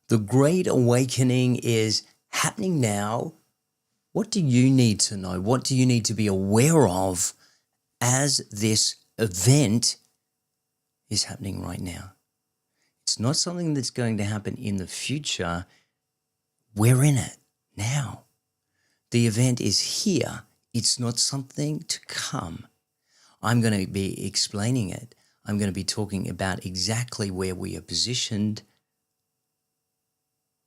The Great Awakening is happening now. What do you need to know? What do you need to be aware of as this event is happening right now? It's not something that's going to happen in the future. We're in it now. The event is here. It's not something to come. I'm going to be explaining it. I'm going to be talking about exactly where we are positioned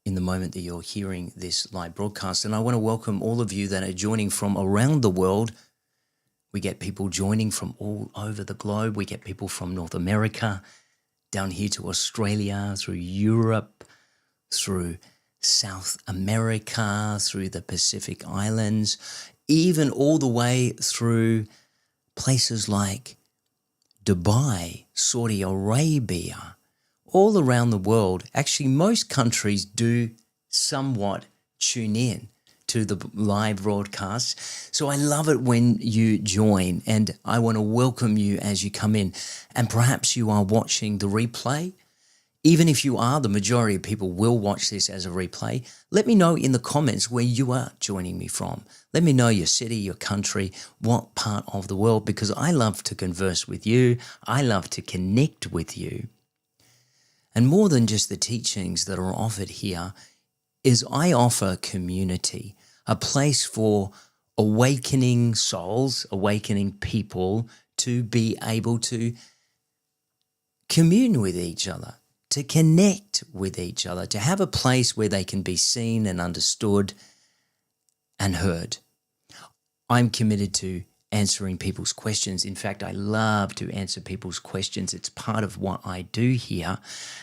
in the moment that you're hearing this live broadcast. And I want to welcome all of you that are joining from around the world. We get people joining from all over the globe. We get people from North America, down here to Australia, through Europe, through South America, through the Pacific Islands, even all the way through places like Dubai, Saudi Arabia, all around the world. Actually, most countries do somewhat tune in to the live broadcast. So I love it when you join, and I want to welcome you as you come in. And perhaps you are watching the replay. Even if you are, the majority of people will watch this as a replay. Let me know in the comments where you are joining me from. Let me know your city, your country, what part of the world, because I love to converse with you. I love to connect with you. And more than just the teachings that are offered here is I offer community, a place for awakening souls, awakening people to be able to commune with each other, to connect with each other, to have a place where they can be seen and understood and heard. I'm committed to answering people's questions. In fact, I love to answer people's questions. It's part of what I do here.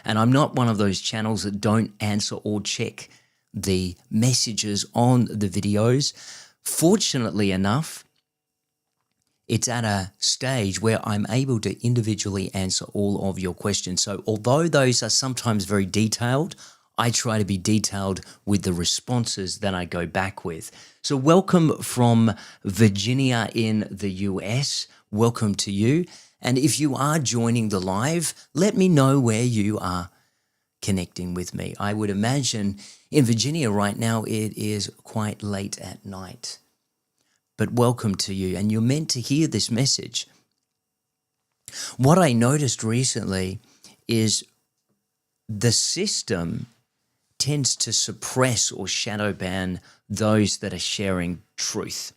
And I'm not one of those channels that don't answer or check the messages on the videos. Fortunately enough, it's at a stage where I'm able to individually answer all of your questions. So although those are sometimes very detailed, I try to be detailed with the responses that I go back with. So welcome from Virginia in the US. Welcome to you. And if you are joining the live, let me know where you are connecting with me. I would imagine in Virginia right now, it is quite late at night. But welcome to you, and you're meant to hear this message. What I noticed recently is the system tends to suppress or shadow ban those that are sharing truth.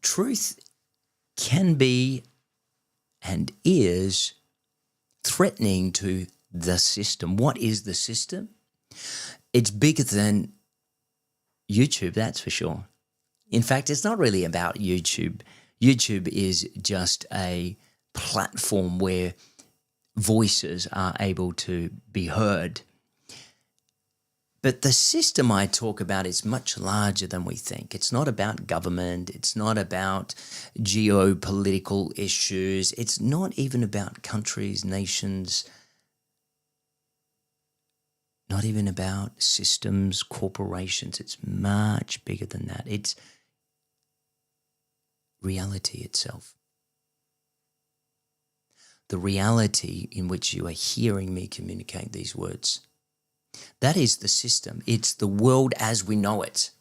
Truth can be and is threatening to the system. What is the system? It's bigger than YouTube, that's for sure. In fact, it's not really about YouTube. YouTube is just a platform where voices are able to be heard. But the system I talk about is much larger than we think. It's not about government. It's not about geopolitical issues. It's not even about countries, nations, not even about systems, corporations. It's much bigger than that. It's reality itself. The reality in which you are hearing me communicate these words. That is the system. It's the world as we know it.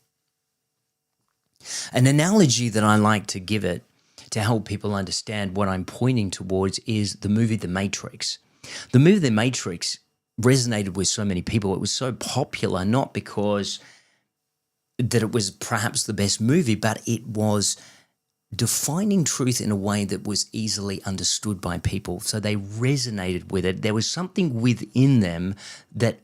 An analogy that I like to give it to help people understand what I'm pointing towards is the movie The Matrix. The movie The Matrix resonated with so many people. It was so popular, not because that it was perhaps the best movie, but it was defining truth in a way that was easily understood by people. So they resonated with it. There was something within them that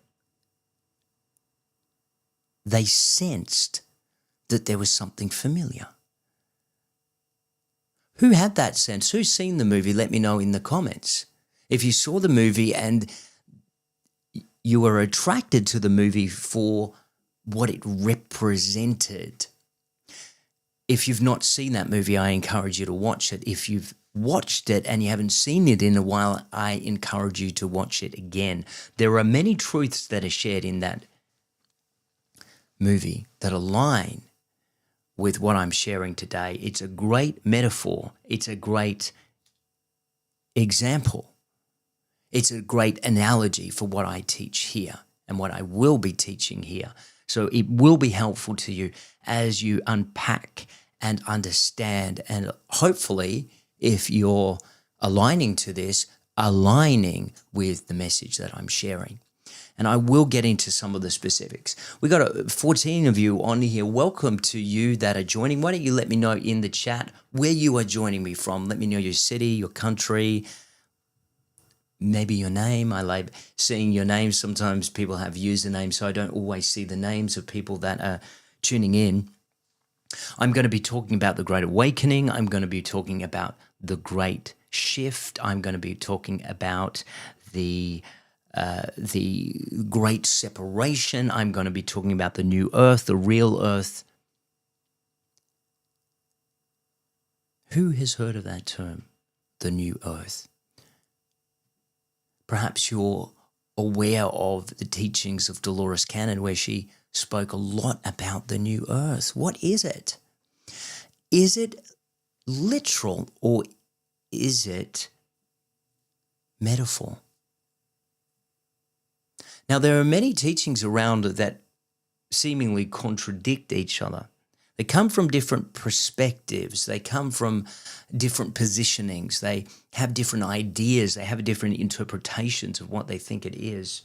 they sensed that there was something familiar. Who had that sense? Who's seen the movie? Let me know in the comments. If you saw the movie and you were attracted to the movie for what it represented. If you've not seen that movie, I encourage you to watch it. If you've watched it and you haven't seen it in a while, I encourage you to watch it again. There are many truths that are shared in that movie that align with what I'm sharing today. It's a great metaphor. It's a great example. It's a great analogy for what I teach here and what I will be teaching here. So it will be helpful to you as you unpack and understand, and hopefully, if you're aligning to this, aligning with the message that I'm sharing. And I will get into some of the specifics. We got 14 of you on here. Welcome to you that are joining. Why don't you let me know in the chat where you are joining me from? Let me know your city, your country, maybe your name. I like seeing your name. Sometimes people have usernames, so I don't always see the names of people that are tuning in. I'm going to be talking about the Great Awakening. I'm going to be talking about the Great Shift. I'm going to be talking about the Great Separation. I'm going to be talking about the new earth, the real earth. Who has heard of that term, the new earth? Perhaps you're aware of the teachings of Dolores Cannon, where she spoke a lot about the new earth. What is it? Is it literal or is it metaphor? Now, there are many teachings around that seemingly contradict each other. They come from different perspectives. They come from different positionings. They have different ideas. They have different interpretations of what they think it is.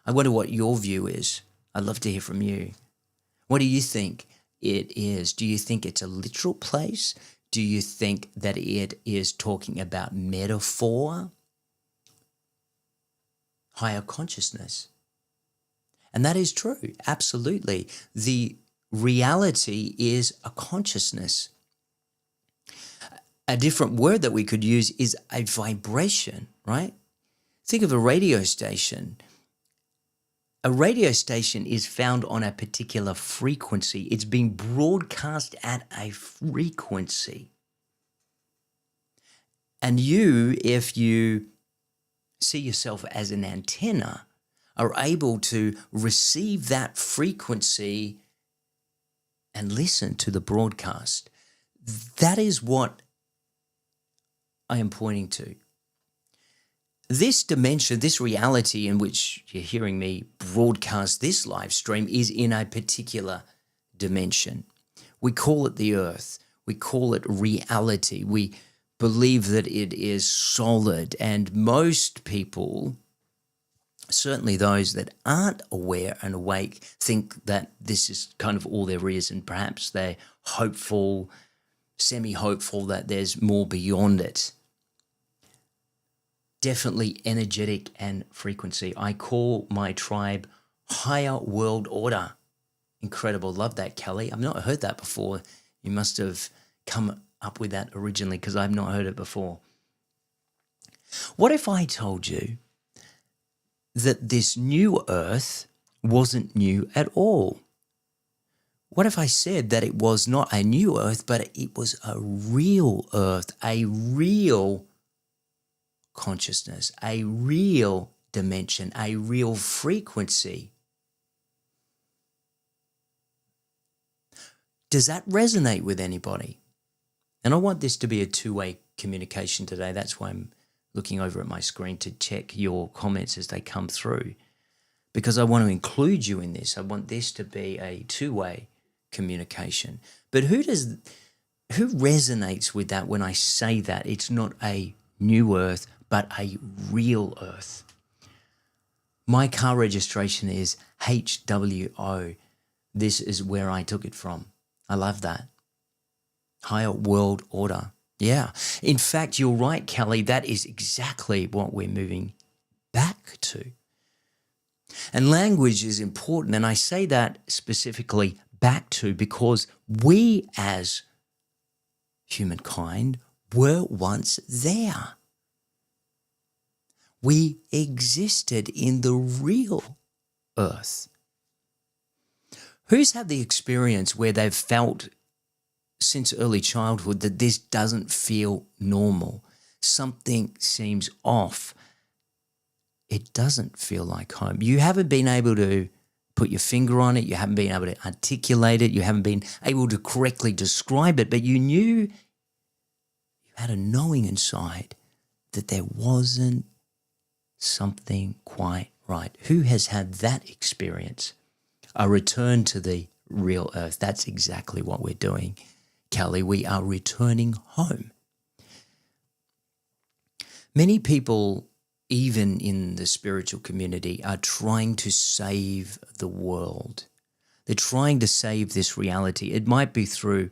I wonder what your view is. I'd love to hear from you. What do you think it is? Do you think it's a literal place? Do you think that it is talking about metaphor? Higher consciousness. And that is true, absolutely. The reality is a consciousness. A different word that we could use is a vibration, right? Think of a radio station. A radio station is found on a particular frequency. It's being broadcast at a frequency. And you, if you see yourself as an antenna, are able to receive that frequency and listen to the broadcast. That is what I am pointing to. This dimension, this reality in which you're hearing me broadcast this live stream is in a particular dimension. We call it the earth. We call it reality. We believe that it is solid, and most people, certainly those that aren't aware and awake, think that this is kind of all there is, and perhaps they're hopeful, semi-hopeful that there's more beyond it. Definitely energetic and frequency. I call my tribe higher world order. Incredible. Love that, Kelly. I've not heard that before. You must have come up with that originally, because I've not heard it before. What if I told you that this new earth wasn't new at all? What if I said that it was not a new earth, but it was a real earth, a real consciousness, a real dimension, a real frequency? Does that resonate with anybody? And I want this to be a two-way communication today. That's why I'm looking over at my screen to check your comments as they come through, because I want to include you in this. I want this to be a two-way communication. But who resonates with that when I say that it's not a new earth, but a real earth? My car registration is HWO. This is where I took it from. I love that. Higher world order. Yeah. In fact, you're right, Kelly. That is exactly what we're moving back to. And language is important. And I say that specifically back to because we as humankind were once there. We existed in the real earth. Who's had the experience where they've felt since early childhood that this doesn't feel normal? Something seems off. It doesn't feel like home. You haven't been able to put your finger on it. You haven't been able to articulate it. You haven't been able to correctly describe it, but you knew, you had a knowing inside that there wasn't something quite right. Who has had that experience? A return to the real earth. That's exactly what we're doing, Kelly. We are returning home. Many people, even in the spiritual community, are trying to save the world. They're trying to save this reality. It might be through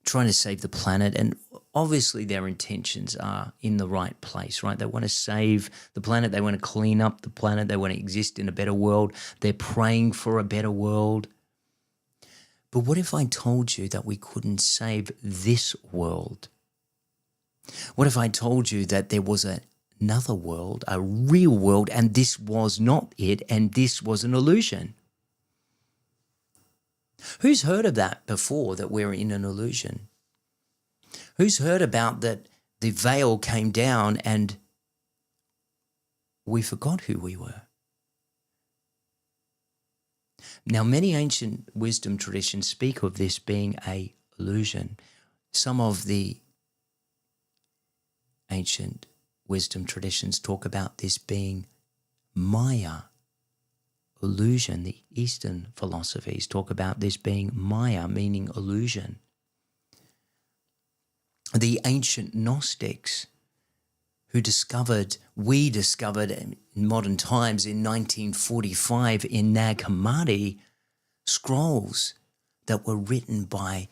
trying to save the planet, and obviously their intentions are in the right place, right? They want to save the planet. They want to clean up the planet. They want to exist in a better world. They're praying for a better world. But what if I told you that we couldn't save this world? What if I told you that there was another world, a real world, and this was not it, and this was an illusion? Who's heard of that before, that we're in an illusion? Who's heard about that the veil came down and we forgot who we were? Now, many ancient wisdom traditions speak of this being an illusion. Some of the ancient wisdom traditions talk about this being Maya, illusion. The Eastern philosophies talk about this being Maya, meaning illusion. The ancient Gnostics, we discovered in modern times in 1945 in Nag Hammadi, scrolls that were written by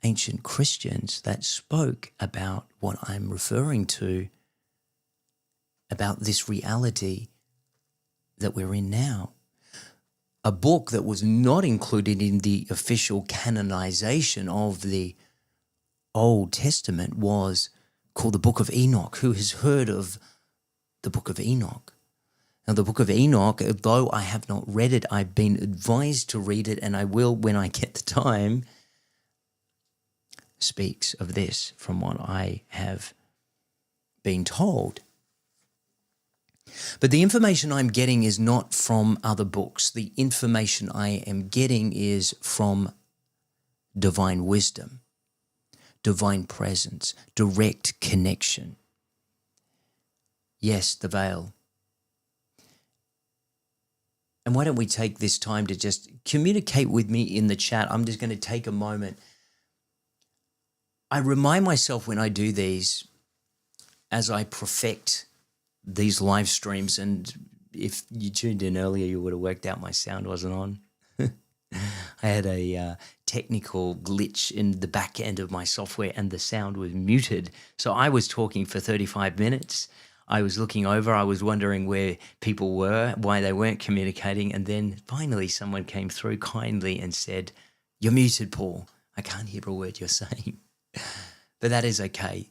ancient Christians that spoke about what I'm referring to, about this reality that we're in now. A book that was not included in the official canonization of the Old Testament was called the Book of Enoch. Who has heard of the Book of Enoch? Now, the Book of Enoch, though I have not read it, I've been advised to read it, and I will when I get the time, speaks of this from what I have been told. But the information I'm getting is not from other books. The information I am getting is from divine wisdom, divine presence, direct connection. Yes, the veil. And why don't we take this time to just communicate with me in the chat? I'm just going to take a moment. I remind myself when I do these, as I perfect these live streams, and if you tuned in earlier, you would have worked out my sound wasn't on. I had a technical glitch in the back end of my software and the sound was muted. So I was talking for 35 minutes. I was looking over. I was wondering where people were, why they weren't communicating. And then finally someone came through kindly and said, "You're muted, Paul. I can't hear a word you're saying." But that is okay.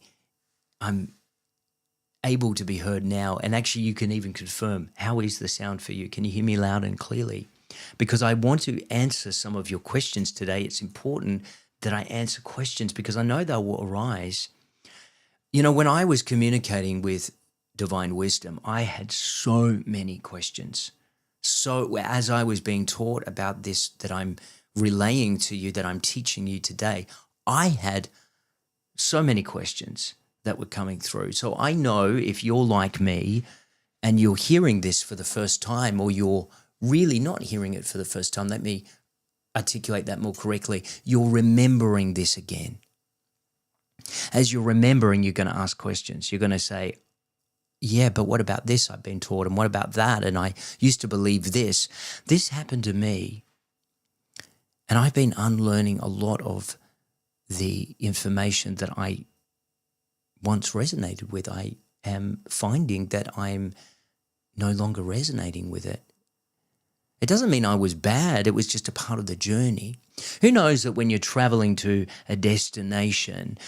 I'm able to be heard now. And actually you can even confirm, how is the sound for you? Can you hear me loud and clearly? Because I want to answer some of your questions today. It's important that I answer questions because I know they will arise. You know, when I was communicating with divine wisdom, I had so many questions. So as I was being taught about this, that I'm relaying to you, that I'm teaching you today, I had so many questions that were coming through. So I know if you're like me and you're hearing this for the first time, or you're really not hearing it for the first time, let me articulate that more correctly. You're remembering this again. As you're remembering, you're going to ask questions. You're going to say, yeah, but what about this I've been taught? And what about that? And I used to believe this. This happened to me. And I've been unlearning a lot of the information that I once resonated with. I am finding that I'm no longer resonating with it. It doesn't mean I was bad. It was just a part of the journey. Who knows that when you're traveling to a destination,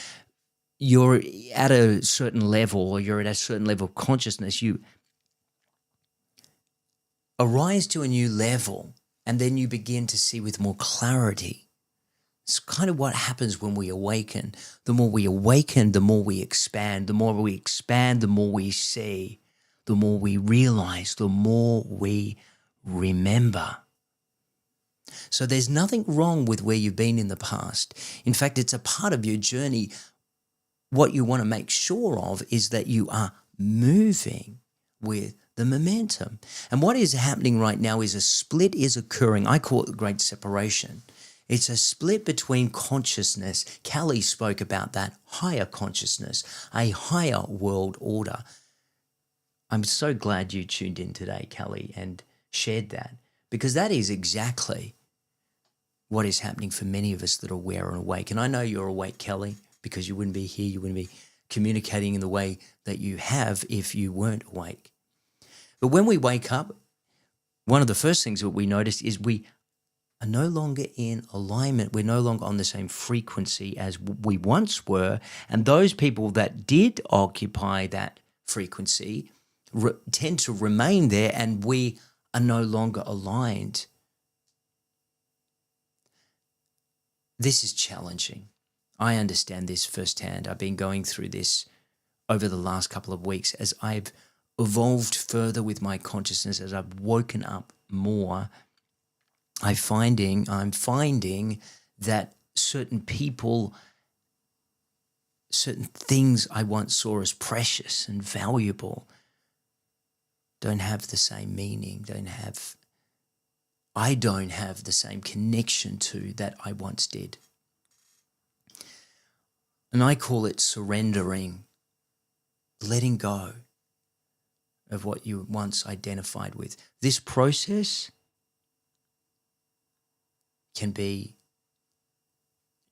you're at a certain level, or you're at a certain level of consciousness, you arise to a new level, and then you begin to see with more clarity. It's kind of what happens when we awaken. The more we awaken, the more we expand. The more we expand, the more we see. The more we realize, the more we remember. So there's nothing wrong with where you've been in the past. In fact, it's a part of your journey. What you want to make sure of is that you are moving with the momentum. And what is happening right now is a split is occurring. I call it the great separation. It's a split between consciousness. Callie spoke about that higher consciousness, a higher world order. I'm so glad you tuned in today, Callie, and shared that, because that is exactly what is happening for many of us that are aware and awake. And I know you're awake, Kelly, because you wouldn't be here, you wouldn't be communicating in the way that you have if you weren't awake. But when we wake up, one of the first things that we notice is we are no longer in alignment. We're no longer on the same frequency as we once were. And those people that did occupy that frequency tend to remain there, and we are no longer aligned. This is challenging. I understand this firsthand. I've been going through this over the last couple of weeks as I've evolved further with my consciousness, as I've woken up more. I'm finding that certain people, certain things I once saw as precious and valuable don't have the same meaning, I don't have the same connection to that I once did. And I call it surrendering, letting go of what you once identified with. This process can be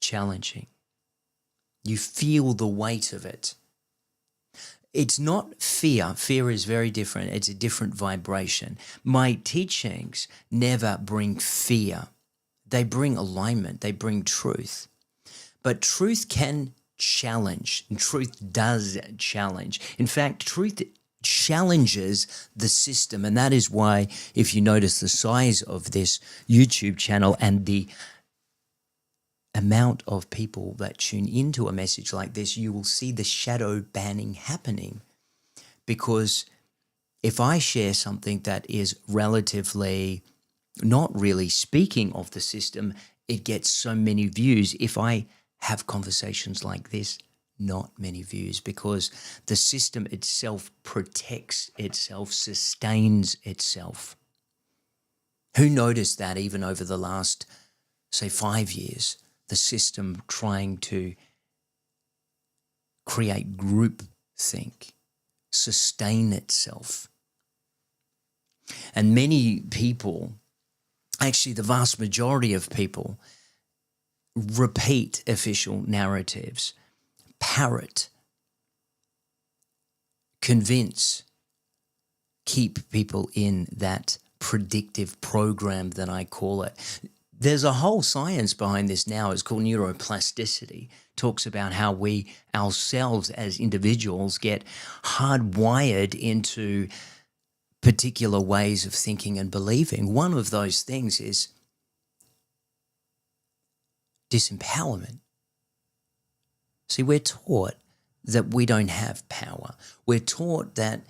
challenging. You feel the weight of it. It's not fear. Fear is very different. It's a different vibration. My teachings never bring fear. They bring alignment. They bring truth. But truth can challenge, and truth does challenge. In fact, truth challenges the system, and that is why, if you notice the size of this YouTube channel and the amount of people that tune into a message like this, you will see the shadow banning happening. Because if I share something that is relatively not really speaking of the system, it gets so many views. If I have conversations like this, not many views, because the system itself protects itself, sustains itself. Who noticed that even over the last, say, 5 years, the system trying to create groupthink, sustain itself? And many people, actually the vast majority of people, repeat official narratives, parrot, convince, keep people in that predictive program that I call it. There's a whole science behind this now. It's called neuroplasticity. Talks about how we ourselves as individuals get hardwired into particular ways of thinking and believing. One of those things is disempowerment. See, we're taught that we don't have power. We're taught that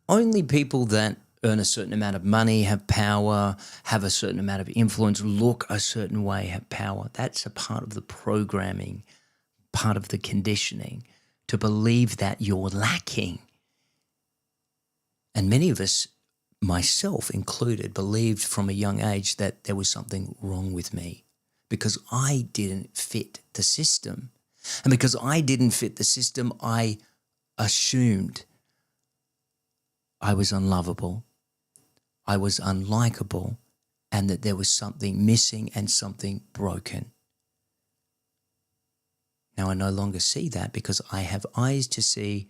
only people that earn a certain amount of money have power, have a certain amount of influence, look a certain way, have power. That's a part of the programming, part of the conditioning, to believe that you're lacking. And many of us, myself included, believed from a young age that there was something wrong with me because I didn't fit the system. And because I didn't fit the system, I assumed I was unlovable, I was unlikable, and that there was something missing and something broken. Now I no longer see that because I have eyes to see,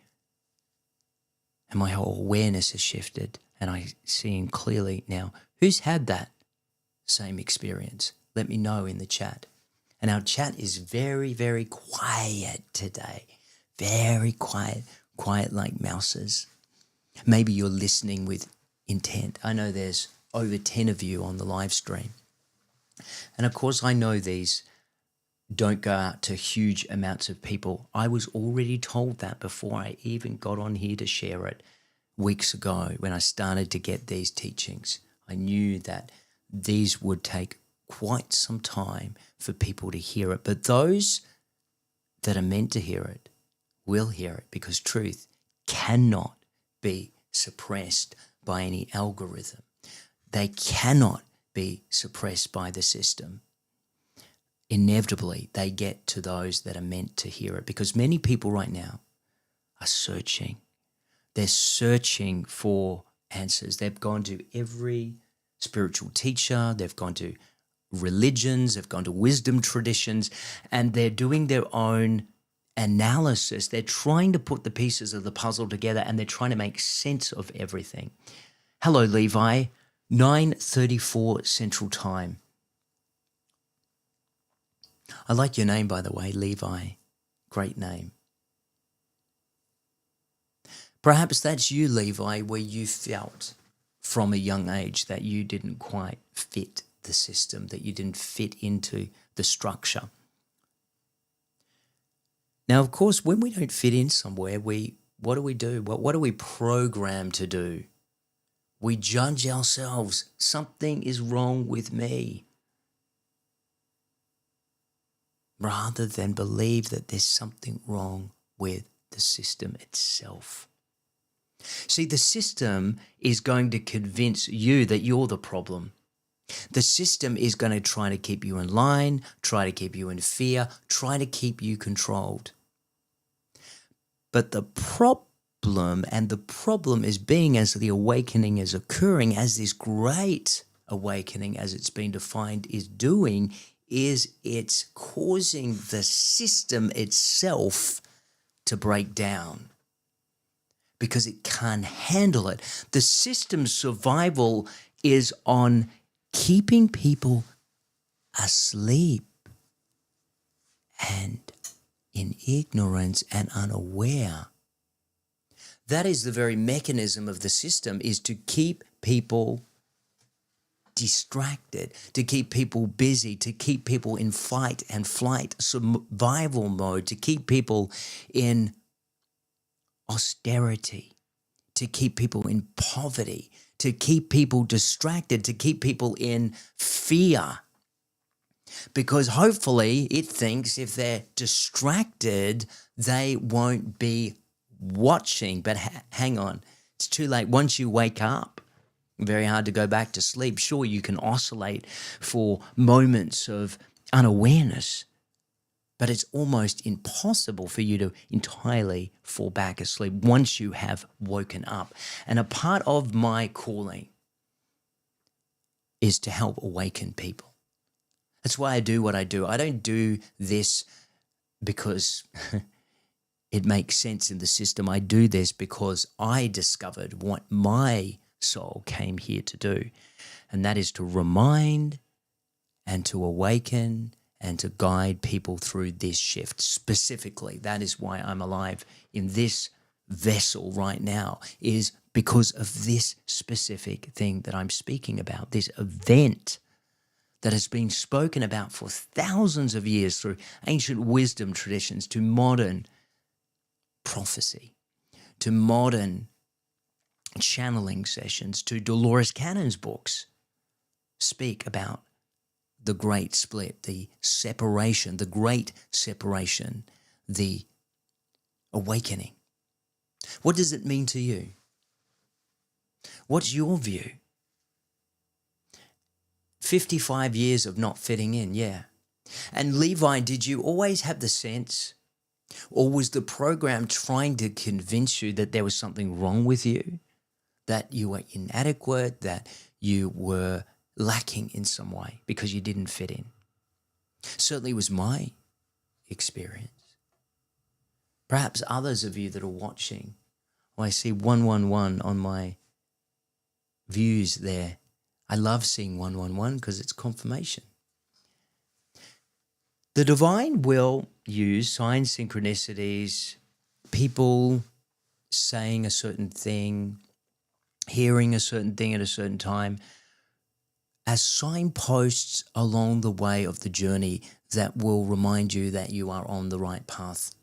and my whole awareness has shifted, and I see clearly now. Who's had that same experience? Let me know in the chat. And our chat is very, very quiet today. Very quiet, quiet like mouses. Maybe you're listening with intent. I know there's over 10 of you on the live stream. And of course, I know these don't go out to huge amounts of people. I was already told that before I even got on here to share it weeks ago when I started to get these teachings. I knew that these would take quite some time for people to hear it. But those that are meant to hear it will hear it, because truth cannot be suppressed by any algorithm. They cannot be suppressed by the system. Inevitably, they get to those that are meant to hear it, because many people right now are searching. They're searching for answers. They've gone to every spiritual teacher, they've gone to religions, they've gone to wisdom traditions, and they're doing their own analysis. They're trying to put the pieces of the puzzle together, and they're trying to make sense of everything. Hello, Levi, 9:34 Central Time. I like your name, by the way, Levi. Great name. Perhaps that's you, Levi, where you felt from a young age that you didn't quite fit the system, that you didn't fit into the structure. Now, of course, when we don't fit in somewhere, what do we do? What are we programmed to do? We judge ourselves. Something is wrong with me. Rather than believe that there's something wrong with the system itself. See, the system is going to convince you that you're the problem. The system is going to try to keep you in line, try to keep you in fear, try to keep you controlled. But the problem is being as the awakening is occurring, as this great awakening, as it's been defined, is doing, is it's causing the system itself to break down because it can't handle it. The system's survival is on keeping people asleep and in ignorance and unaware. That is the very mechanism of the system, is to keep people distracted, to keep people busy, to keep people in fight and flight survival mode, to keep people in austerity, to keep people in poverty, to keep people distracted, to keep people in fear. Because hopefully it thinks if they're distracted, they won't be watching. But hang on, it's too late. Once you wake up, very hard to go back to sleep. Sure, you can oscillate for moments of unawareness, but it's almost impossible for you to entirely fall back asleep once you have woken up. And a part of my calling is to help awaken people. That's why I do what I do. I don't do this because it makes sense in the system. I do this because I discovered what my soul came here to do, and that is to remind and to awaken and to guide people through this shift. Specifically, that is why I'm alive in this vessel right now, is because of this specific thing that I'm speaking about, this event that has been spoken about for thousands of years through ancient wisdom traditions to modern prophecy, to modern channeling sessions, to Dolores Cannon's books speak about the great split, the separation, the great separation, the awakening. What does it mean to you? What's your view? 55 years of not fitting in, yeah. And Levi, did you always have the sense, or was the program trying to convince you that there was something wrong with you? That you were inadequate, that you were lacking in some way because you didn't fit in? Certainly was my experience. Perhaps others of you that are watching, I see 111 on my views there. I love seeing 111 because it's confirmation. The divine will use signs, synchronicities, people saying a certain thing, hearing a certain thing at a certain time, as signposts along the way of the journey that will remind you that you are on the right path.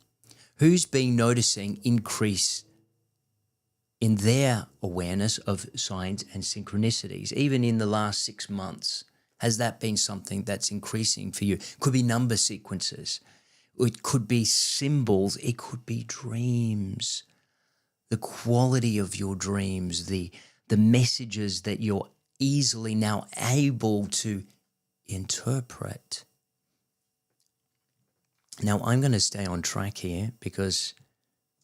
Who's been noticing increase in their awareness of signs and synchronicities, even in the last 6 months? Has that been something that's increasing for you? It could be number sequences. It could be symbols. It could be dreams the quality of your dreams, the messages that you're easily now able to interpret. Now, I'm going to stay on track here because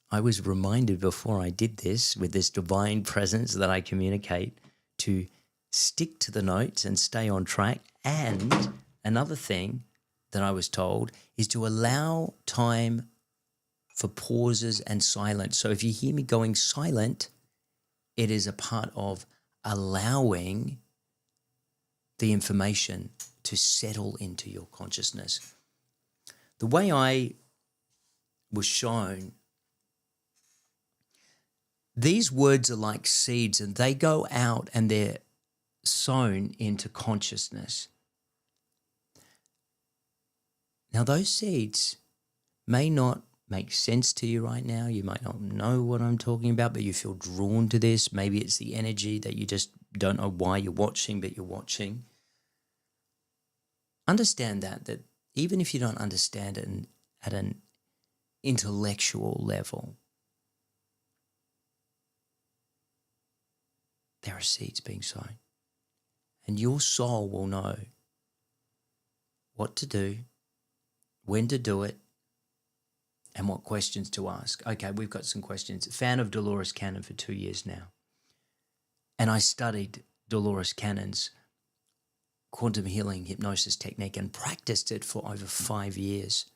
I was reminded before I did this with this divine presence that I communicate to stick to the notes and stay on track. And another thing that I was told is to allow time for pauses and silence. So if you hear me going silent, it is a part of allowing the information to settle into your consciousness. The way I was shown, these words are like seeds and they go out and they're sown into consciousness. Now, those seeds may not make sense to you right now. You might not know what I'm talking about, but you feel drawn to this. Maybe it's the energy that you just don't know why you're watching, but you're watching. Understand that even if you don't understand it at an intellectual level, there are seeds being sown. And your soul will know what to do, when to do it, and what questions to ask. Okay, we've got some questions. Fan of Dolores Cannon for 2 years now. And I studied Dolores Cannon's quantum healing hypnosis technique and practiced it for over 5 years.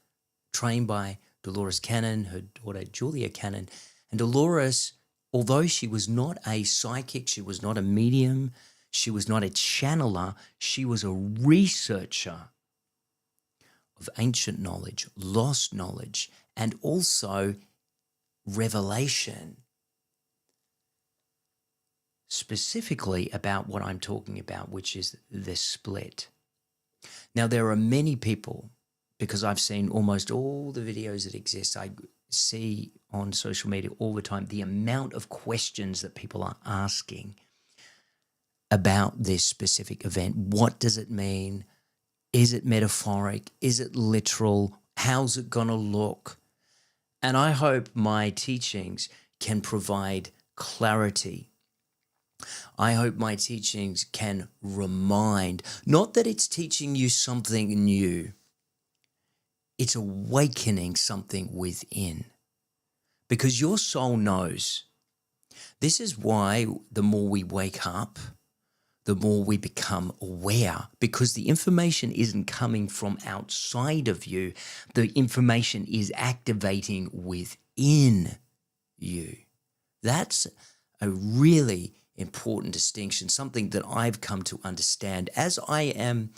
Trained by Dolores Cannon, her daughter Julia Cannon. And Dolores, although she was not a psychic, she was not a medium, she was not a channeler, she was a researcher of ancient knowledge, lost knowledge, and also revelation, specifically about what I'm talking about, which is the split. Now, there are many people, because I've seen almost all the videos that exist, I see on social media all the time, the amount of questions that people are asking about this specific event. What does it mean? Is it metaphoric? Is it literal? How's it going to look? And I hope my teachings can provide clarity. I hope my teachings can remind, not that it's teaching you something new, it's awakening something within. Because your soul knows. This is why the more we wake up, the more we become aware, because the information isn't coming from outside of you. The information is activating within you. That's a really important distinction, something that I've come to understand as I am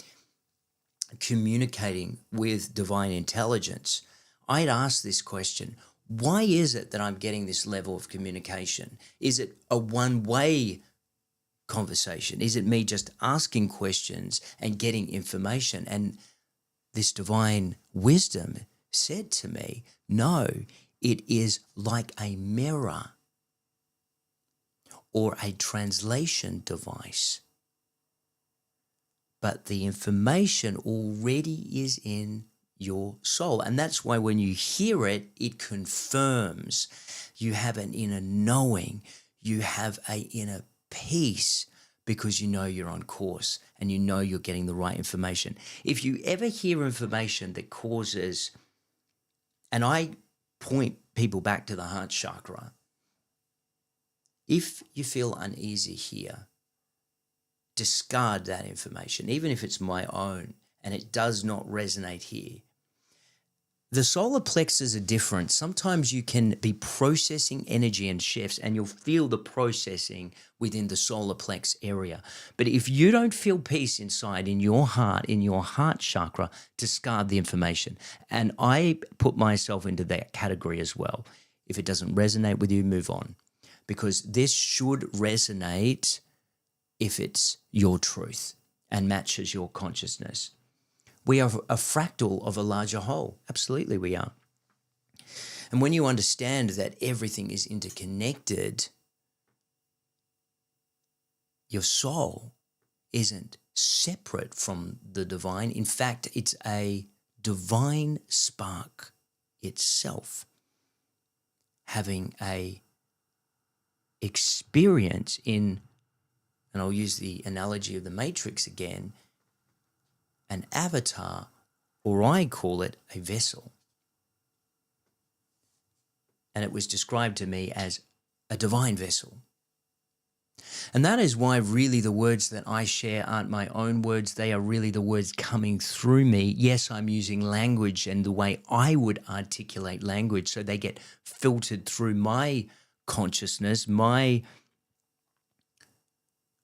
communicating with divine intelligence. I'd ask this question: why is it that I'm getting this level of communication? Is it a one-way conversation? Is it me just asking questions and getting information? And this divine wisdom said to me, no, it is like a mirror or a translation device. But the information already is in your soul. And that's why when you hear it, it confirms. You have an inner knowing. You have an inner peace because you know you're on course and you know you're getting the right information. If you ever hear information that causes, and I point people back to the heart chakra, if you feel uneasy here, discard that information, even if it's my own and it does not resonate here. The solar plexus are different. Sometimes you can be processing energy and shifts and you'll feel the processing within the solar plex area. But if you don't feel peace inside, in your heart chakra, discard the information. And I put myself into that category as well. If it doesn't resonate with you, move on. Because this should resonate if it's your truth and matches your consciousness. We are a fractal of a larger whole. Absolutely we are. And when you understand that everything is interconnected, your soul isn't separate from the divine. In fact, it's a divine spark itself, having a experience in, and I'll use the analogy of the Matrix again, an avatar, or I call it a vessel. And it was described to me as a divine vessel. And that is why really the words that I share aren't my own words. They are really the words coming through me. Yes, I'm using language and the way I would articulate language, so they get filtered through my consciousness, my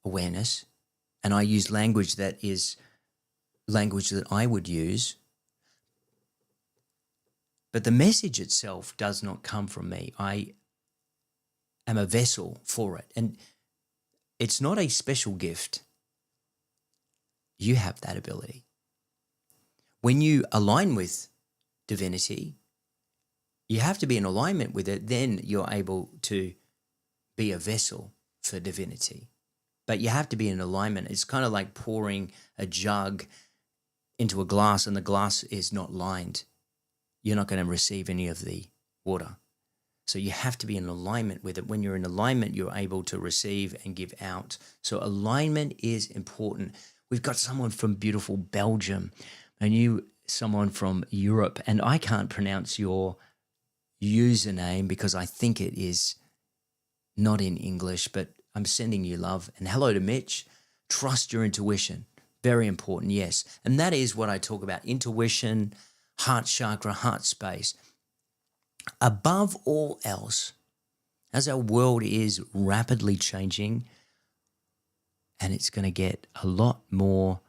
awareness, and I use language that is language that I would use. But the message itself does not come from me. I am a vessel for it. And it's not a special gift. You have that ability. When you align with divinity, you have to be in alignment with it. Then you're able to be a vessel for divinity. But you have to be in alignment. It's kind of like pouring a jug into a glass and the glass is not lined. You're not going to receive any of the water. So you have to be in alignment with it. When you're in alignment, you're able to receive and give out. So alignment is important. We've got someone from beautiful Belgium, and someone from Europe, and I can't pronounce your username because I think it is not in English, but I'm sending you love. And hello to Mitch. Trust your intuition. Very important, yes. And that is what I talk about, intuition, heart chakra, heart space. Above all else, as our world is rapidly changing, and it's going to get a lot more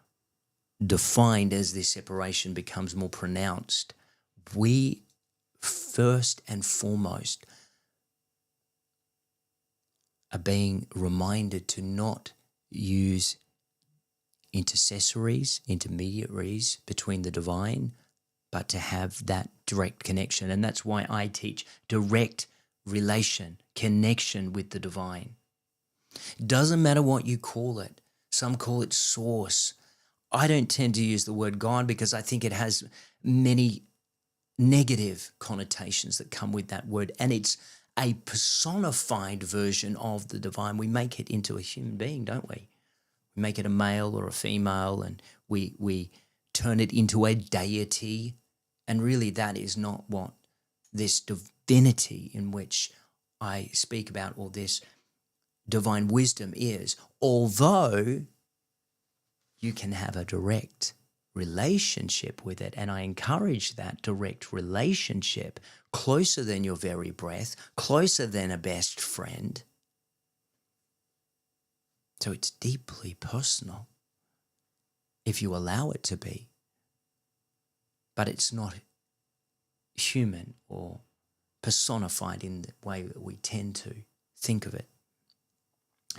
defined as this separation becomes more pronounced, we first and foremost are being reminded to not use intermediaries between the divine, but to have that direct connection. And that's why I teach direct connection with the divine. It doesn't matter what you call it. Some call it source. I don't tend to use the word God because I think it has many negative connotations that come with that word. And it's a personified version of the divine. We make it into a human being, don't we? We make it a male or a female, and we turn it into a deity. And really that is not what this divinity in which I speak about, or this divine wisdom is. Although you can have a direct relationship with it, and I encourage that direct relationship, closer than your very breath, closer than a best friend. So it's deeply personal if you allow it to be. But it's not human or personified in the way that we tend to think of it.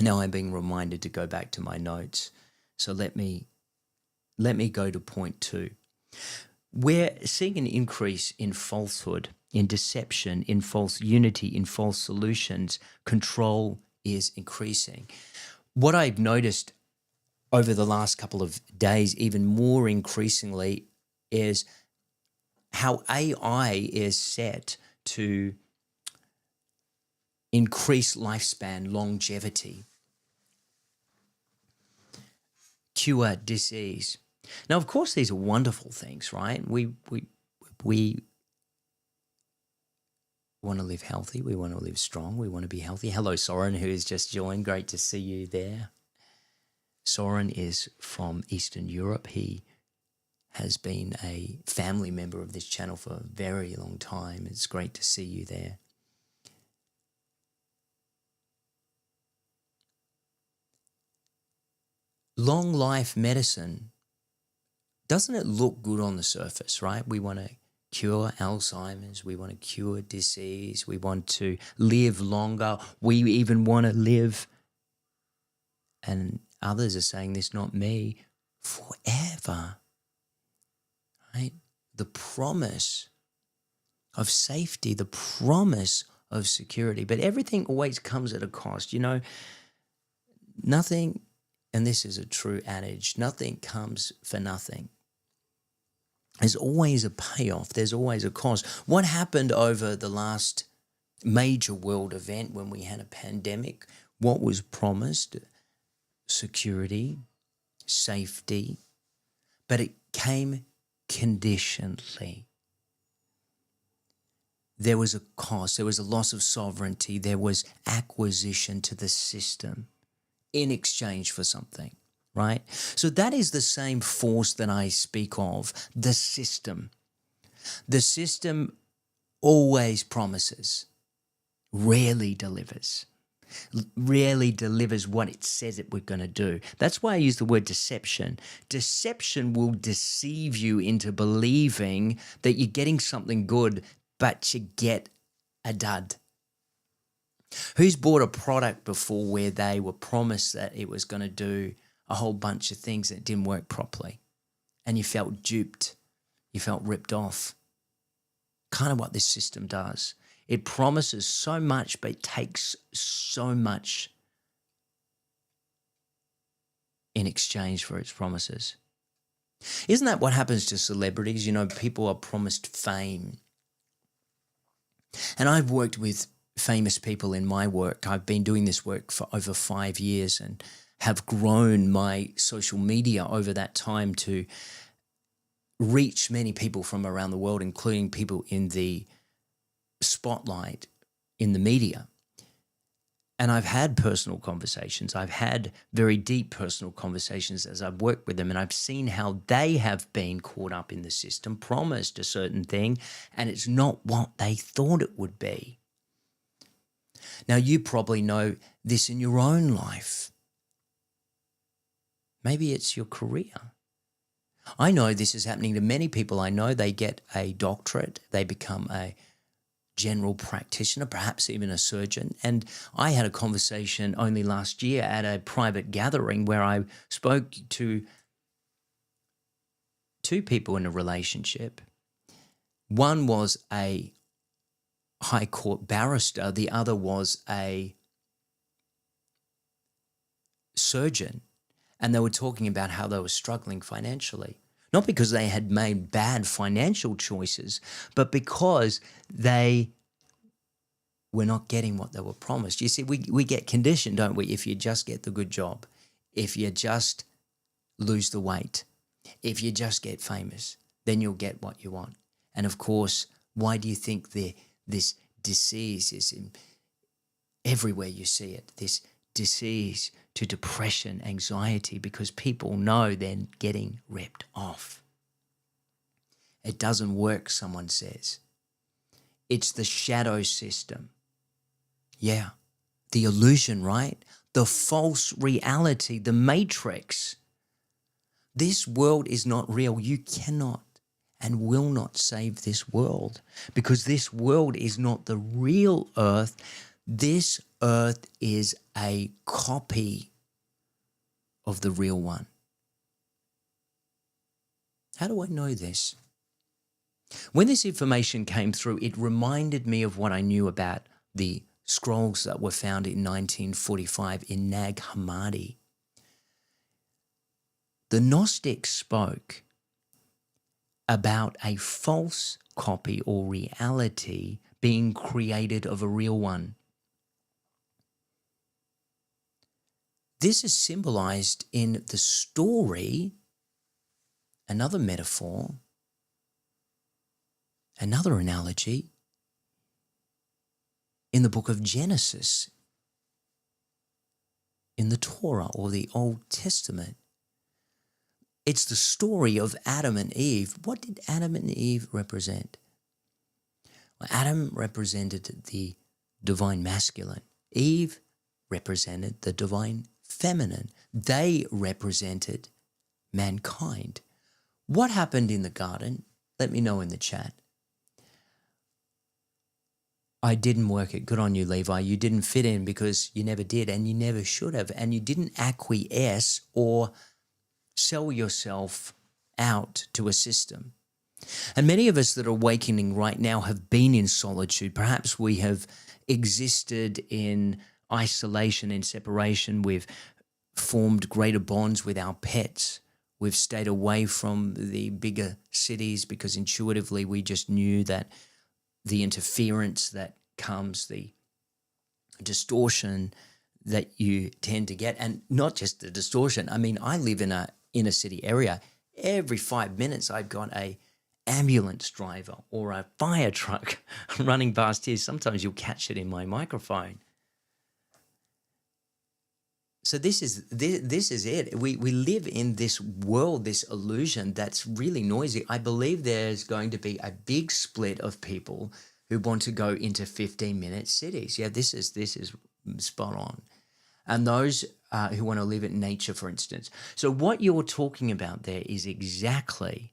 Now I'm being reminded to go back to my notes. So let me go to point 2. We're seeing an increase in falsehood, in deception, in false unity, in false solutions. Control is increasing. What I've noticed over the last couple of days, even more increasingly, is how AI is set to increase lifespan, longevity, cure disease. Now, of course, these are wonderful things, right? We want to live healthy. We want to live strong. We want to be healthy. Hello, Soren, who has just joined. Great to see you there. Soren is from Eastern Europe. He has been a family member of this channel for a very long time. It's great to see you there. Long life medicine, doesn't it look good on the surface, right? We want to cure Alzheimer's. We want to cure disease. We want to live longer. We even want to live, and others are saying this, not me, forever. Right? The promise of safety, the promise of security. But everything always comes at a cost. You know, nothing, and this is a true adage, nothing comes for nothing. There's always a payoff. There's always a cost. What happened over the last major world event, when we had a pandemic, what was promised? Security, safety, but it came conditionally. There was a cost, there was a loss of sovereignty, there was acquisition to the system in exchange for something, right? So that is the same force that I speak of, the system. The system always promises, rarely delivers what it says it we're going to do. That's why I use the word deception. Deception will deceive you into believing that you're getting something good, but you get a dud. Who's bought a product before where they were promised that it was going to do a whole bunch of things that didn't work properly, and you felt duped, you felt ripped off? Kind of what this system does. It promises so much, but it takes so much in exchange for its promises. Isn't that what happens to celebrities? You know, people are promised fame. And I've worked with famous people in my work. I've been doing this work for over 5 years and have grown my social media over that time to reach many people from around the world, including people in the spotlight in the media. And I've had personal conversations. I've had very deep personal conversations as I've worked with them, and I've seen how they have been caught up in the system, promised a certain thing, and it's not what they thought it would be. Now, you probably know this in your own life. Maybe it's your career. I know this is happening to many people. I know they get a doctorate, they become a general practitioner, perhaps even a surgeon. And I had a conversation only last year at a private gathering where I spoke to 2 people in a relationship. One was a high court barrister, the other was a surgeon. And they were talking about how they were struggling financially. Not because they had made bad financial choices, but because they were not getting what they were promised. You see, we get conditioned, don't we? If you just get the good job, if you just lose the weight, if you just get famous, then you'll get what you want. And of course, why do you think this disease is everywhere you see it, this disease to depression, anxiety, because people know they're getting ripped off. It doesn't work, someone says. It's the shadow system. Yeah, the illusion, right? The false reality, the matrix. This world is not real. You cannot and will not save this world, because this world is not the real earth. This earth is a copy of the real one. How do I know this? When this information came through, it reminded me of what I knew about the scrolls that were found in 1945 in Nag Hammadi. The Gnostics spoke about a false copy or reality being created of a real one. This is symbolized in the story, another metaphor, another analogy in the book of Genesis, in the Torah or the Old Testament. It's the story of Adam and Eve. What did Adam and Eve represent? Well, Adam represented the divine masculine. Eve represented the divine feminine. They represented mankind. What happened in the garden? Let me know in the chat. I didn't work it. Good on you, Levi. You didn't fit in because you never did, and you never should have, and you didn't acquiesce or sell yourself out to a system. And many of us that are awakening right now have been in solitude. Perhaps we have existed in isolation, in separation. We've formed greater bonds with our pets. We've stayed away from the bigger cities because intuitively we just knew that the interference that comes the distortion that you tend to get. And not just the distortion. I mean, I live in a inner city area. Every 5 minutes I've got a ambulance driver or a fire truck running past here. Sometimes you'll catch it in my microphone. So this is it. We live in this world, this illusion that's really noisy. I believe there's going to be a big split of people who want to go into 15-minute cities. Yeah, this is spot on. And those who want to live in nature, for instance. So what you're talking about there is exactly,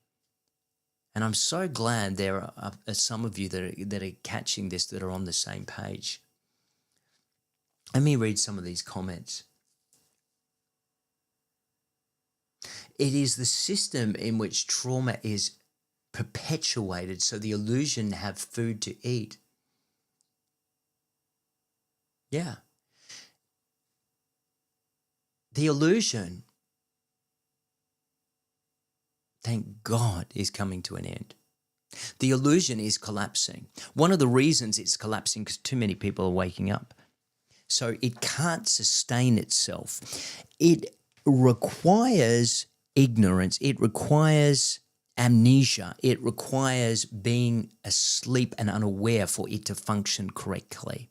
and I'm so glad there are some of you that are catching this, that are on the same page. Let me read some of these comments. It is the system in which trauma is perpetuated, so the illusion have food to eat. Yeah. The illusion, thank God, is coming to an end. The illusion is collapsing. One of the reasons it's collapsing because too many people are waking up. So it can't sustain itself. It requires ignorance. It requires amnesia. It requires being asleep and unaware for it to function correctly.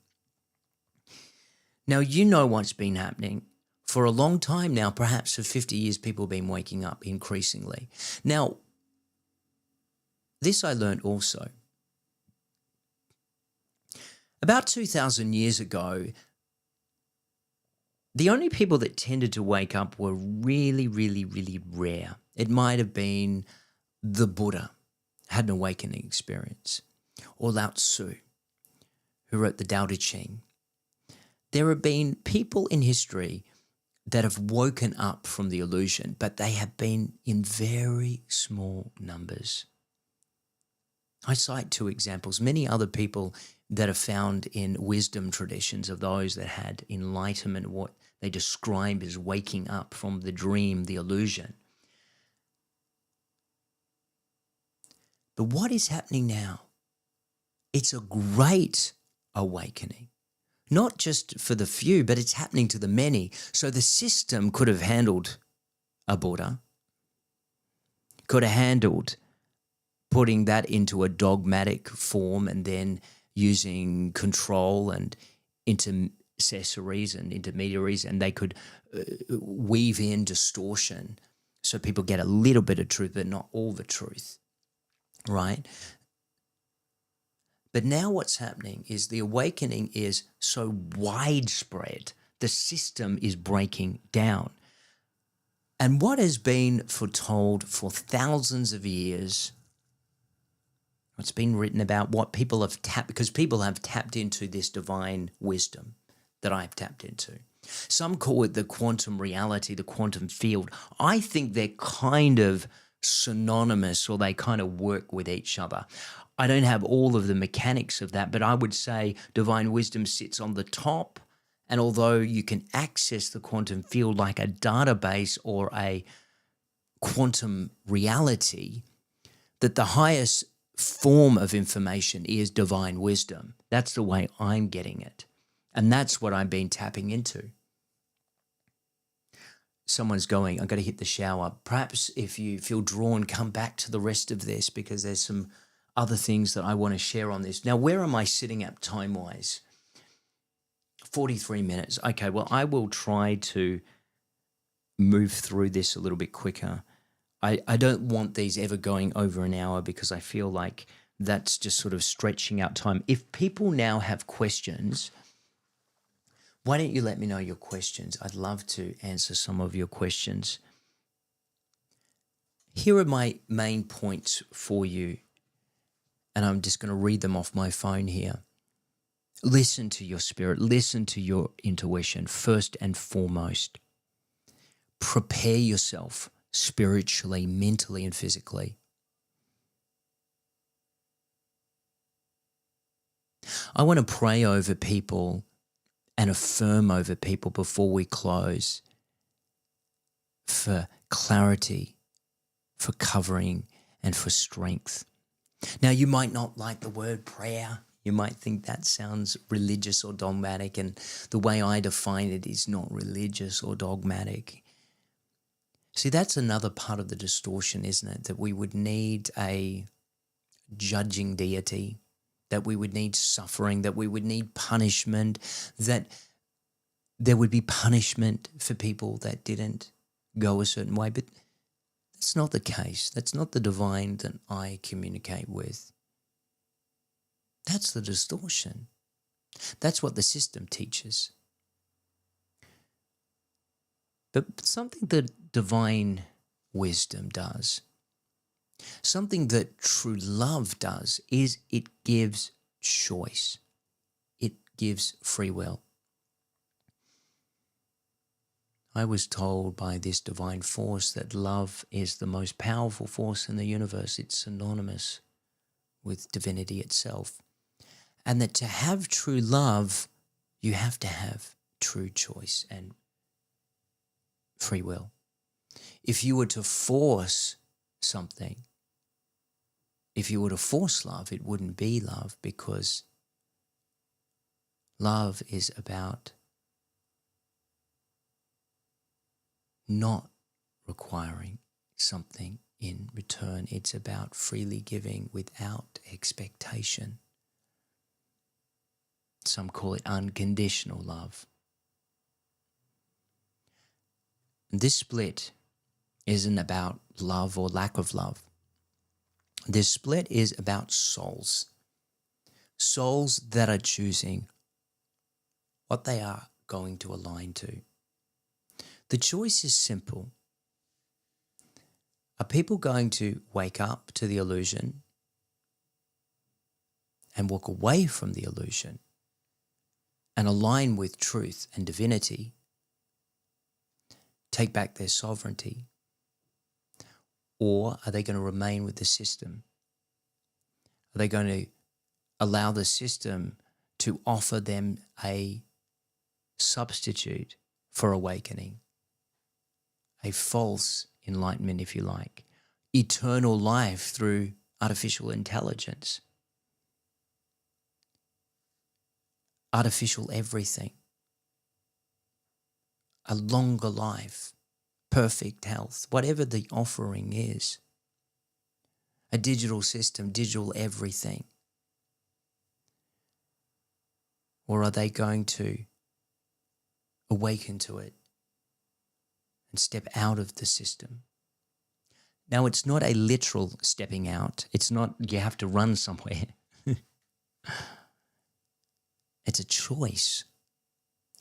Now, you know what's been happening. For a long time now, perhaps for 50 years, people have been waking up increasingly. Now, this I learned also. About 2,000 years ago, the only people that tended to wake up were really, really, really rare. It might have been the Buddha, had an awakening experience, or Lao Tzu, who wrote the Tao Te Ching. There have been people in history that have woken up from the illusion, but they have been in very small numbers. I cite two examples. Many other people that are found in wisdom traditions of those that had enlightenment, what they describe as waking up from the dream, the illusion. But what is happening now? It's a great awakening. Not just for the few, but it's happening to the many. So the system could have handled a Buddha, could have handled putting that into a dogmatic form and then using control and intercessories and intermediaries, and they could weave in distortion so people get a little bit of truth, but not all the truth, right? But now what's happening is the awakening is so widespread, the system is breaking down. And what has been foretold for thousands of years, what's been written about, what people have tapped, because people have tapped into this divine wisdom that I've tapped into. Some call it the quantum reality, the quantum field. I think they're kind of synonymous, or they kind of work with each other. I don't have all of the mechanics of that, but I would say divine wisdom sits on the top. And although you can access the quantum field like a database or a quantum reality, that the highest form of information is divine wisdom. That's the way I'm getting it. And that's what I've been tapping into. Someone's going, I've got to hit the shower. Perhaps if you feel drawn, come back to the rest of this, because there's some other things that I want to share on this. Now, where am I sitting at time-wise? 43 minutes. Okay, well, I will try to move through this a little bit quicker. I don't want these ever going over an hour, because I feel like that's just sort of stretching out time. If people now have questions, why don't you let me know your questions? I'd love to answer some of your questions. Here are my main points for you, and I'm just going to read them off my phone here. Listen to your spirit. Listen to your intuition first and foremost. Prepare yourself spiritually, mentally, and physically. I want to pray over people and affirm over people before we close for clarity, for covering, and for strength. Now, you might not like the word prayer. You might think that sounds religious or dogmatic, and the way I define it is not religious or dogmatic. See, that's another part of the distortion, isn't it? That we would need a judging deity, that we would need suffering, that we would need punishment, that there would be punishment for people that didn't go a certain way. But that's not the case. That's not the divine that I communicate with. That's the distortion. That's what the system teaches. But something that divine wisdom does, something that true love does, is it gives choice. It gives free will. I was told by this divine force that love is the most powerful force in the universe. It's synonymous with divinity itself. And that to have true love, you have to have true choice and free will. If you were to force something, if you were to force love, it wouldn't be love, because love is about not requiring something in return. It's about freely giving without expectation. Some call it unconditional love. This split isn't about love or lack of love. This split is about souls. Souls that are choosing what they are going to align to. The choice is simple. Are people going to wake up to the illusion and walk away from the illusion and align with truth and divinity, take back their sovereignty? Or are they going to remain with the system? Are they going to allow the system to offer them a substitute for awakening? A false enlightenment, if you like, eternal life through artificial intelligence, artificial everything, a longer life, perfect health, whatever the offering is, a digital system, digital everything? Or are they going to awaken to it and step out of the system? Now, it's not a literal stepping out. It's not you have to run somewhere. It's a choice.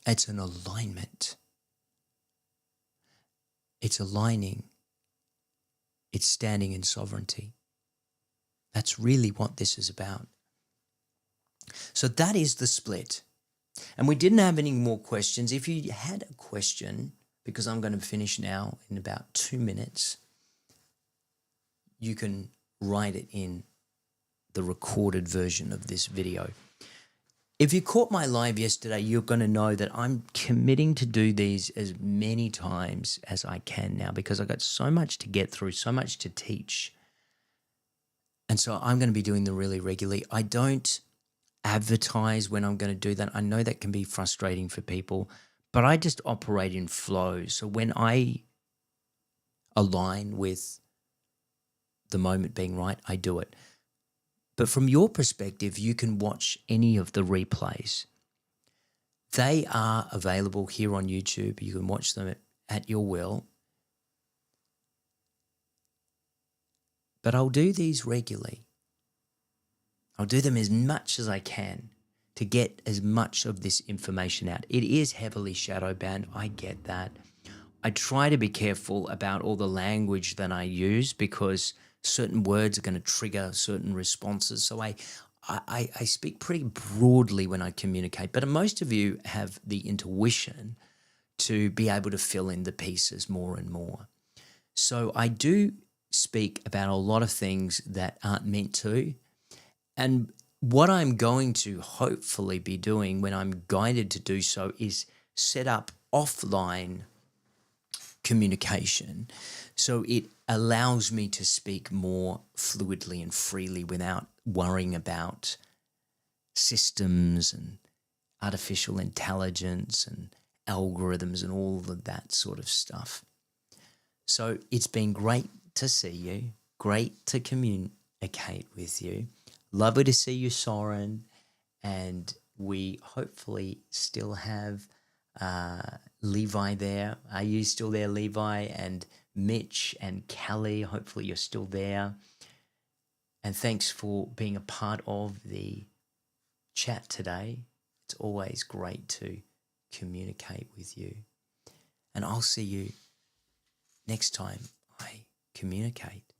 It's an alignment. It's aligning. It's standing in sovereignty. That's really what this is about. So that is the split. And we didn't have any more questions. If you had a question, because I'm going to finish now in about 2 minutes, you can write it in the recorded version of this video. If you caught my live yesterday, you're going to know that I'm committing to do these as many times as I can now, because I've got so much to get through, so much to teach. And so I'm going to be doing them really regularly. I don't advertise when I'm going to do that. I know that can be frustrating for people, but I just operate in flow. So when I align with the moment being right, I do it. But from your perspective, you can watch any of the replays. They are available here on YouTube. You can watch them at your will. But I'll do these regularly. I'll do them as much as I can to get as much of this information out. It is heavily shadow banned. I get that. I try to be careful about all the language that I use, because certain words are going to trigger certain responses. So I speak pretty broadly when I communicate, but most of you have the intuition to be able to fill in the pieces more and more. So I do speak about a lot of things that aren't meant to. And what I'm going to hopefully be doing when I'm guided to do so is set up offline communication. So it allows me to speak more fluidly and freely without worrying about systems and artificial intelligence and algorithms and all of that sort of stuff. So it's been great to see you, great to communicate with you. Lovely to see you, Soren. And we hopefully still have Levi there. Are you still there, Levi? And Mitch and Callie, hopefully you're still there. And thanks for being a part of the chat today. It's always great to communicate with you. And I'll see you next time I communicate.